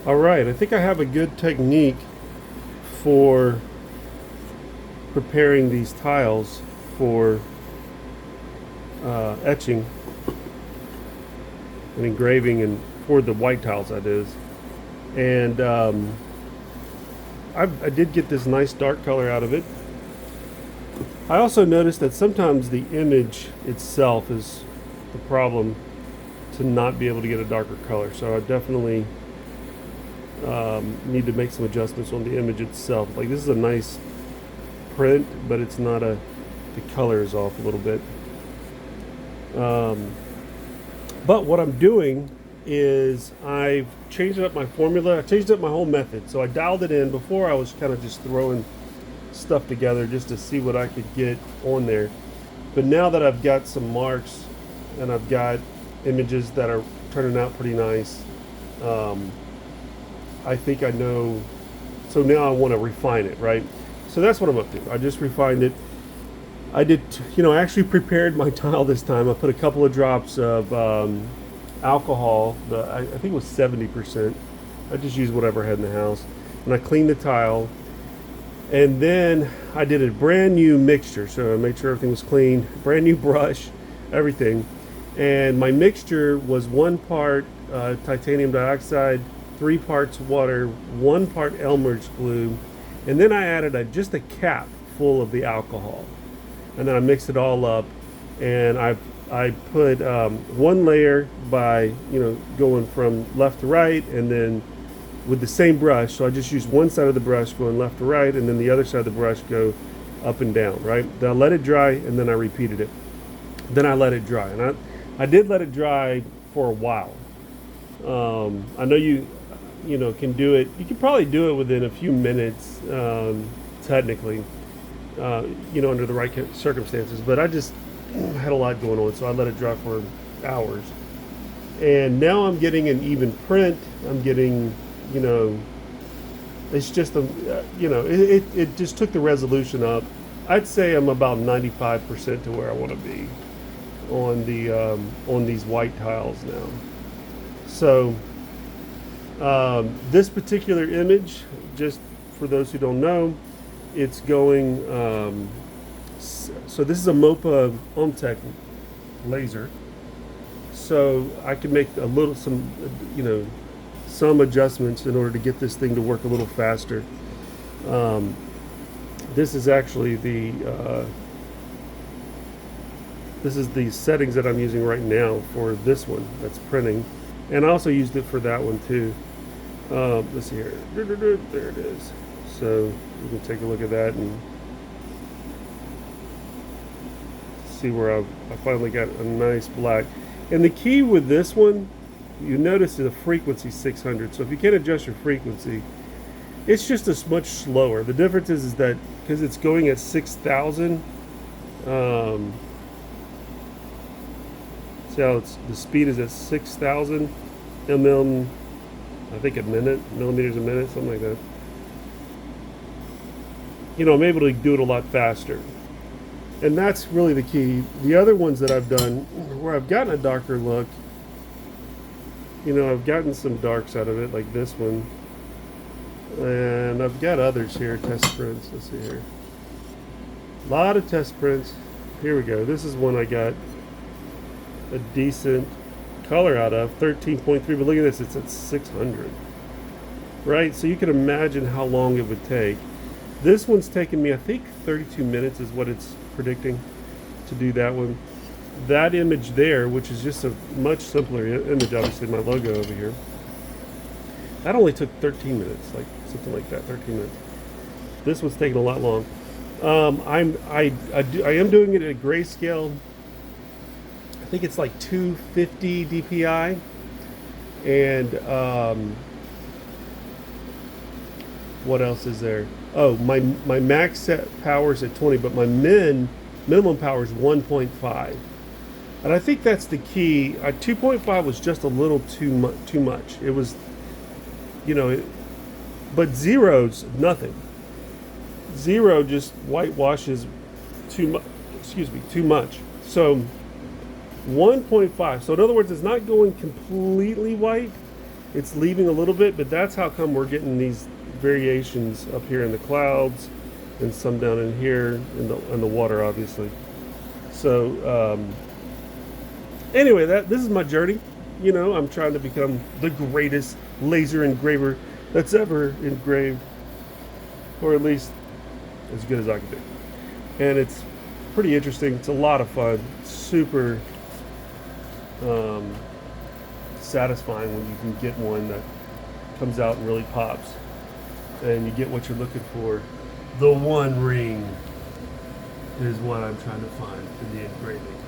All right, I think I have a good technique for preparing these tiles for etching and engraving, and for the white tiles, that is. And I did get this nice dark color out of it. I also noticed that sometimes the image itself is the problem, to not be able to get a darker color. So I definitely need to make some adjustments on the image itself. Like, this is a nice print, but it's not a, the color is off a little bit. But what I'm doing is I've changed up my formula. I changed up my whole method. So I dialed it in. Before, I was kind of just throwing stuff together just to see what I could get on there. But now that I've got some marks and I've got images that are turning out pretty nice, I think I know. So now I want to refine it, right? So that's what I'm up to. I just refined it. I did, I actually prepared my tile this time. I put a couple of drops of alcohol. I think it was 70%. I just used whatever I had in the house. And I cleaned the tile. And then I did a brand new mixture. So I made sure everything was clean. Brand new brush, everything. And my mixture was 1 part titanium dioxide, 3 parts water, 1 part Elmer's glue. And then I added just a cap full of the alcohol. And then I mixed it all up, and I put 1 layer by going from left to right, and then with the same brush. So I just used one side of the brush going left to right, and then the other side of the brush go up and down, right? Then I let it dry, and then I repeated it. Then I let it dry, and I did let it dry for a while. I know you can do it. You can probably do it within a few minutes, technically. Under the right circumstances. But I just had a lot going on, so I let it dry for hours. And now I'm getting an even print. I'm getting, it's just it just took the resolution up. I'd say I'm about 95% to where I want to be on these white tiles now. So this particular image, just for those who don't know, it's going. So this is a MOPA Omtech laser. So I can make some adjustments in order to get this thing to work a little faster. This is actually this is the settings that I'm using right now for this one that's printing, and I also used it for that one too. Let's see here. There it is. So you can take a look at that and see where I finally got a nice black. And the key with this one, you notice the frequency 600. So if you can't adjust your frequency, it's just much slower. The difference is that because it's going at 6,000, see how the speed is at 6,000 I think millimeters a minute, something like that. I'm able to do it a lot faster. And that's really the key. The other ones that I've done where I've gotten a darker look, I've gotten some darks out of it, like this one. And I've got others here, test prints. Let's see here. A lot of test prints. Here we go. This is one I got a decent color out of, 13.3, but look at this, it's at 600. Right? So you can imagine how long it would take. This one's taken me, I think, 32 minutes is what it's predicting to do that one. That image there, which is just a much simpler image, obviously my logo over here, that only took 13 minutes, like something like that, 13 minutes. This one's taking a lot long. I am doing it at grayscale. I think it's like 250 DPI, and what else is there? Oh, my max set power is at 20, but my minimum power is 1.5. And I think that's the key. 2.5 was just a little too much. It was, but zero's nothing. Zero just whitewashes too much. Too much. So 1.5. So in other words, it's not going completely white, It's leaving a little bit, but that's how come we're getting these variations up here in the clouds and some down in here in the water, obviously. So anyway, this is my journey. You know, I'm trying to become the greatest laser engraver that's ever engraved, or at least as good as I can do. And it's pretty interesting. It's a lot of fun. Super satisfying when you can get one that comes out and really pops, and you get what you're looking for. The one ring is what I'm trying to find in the engraving.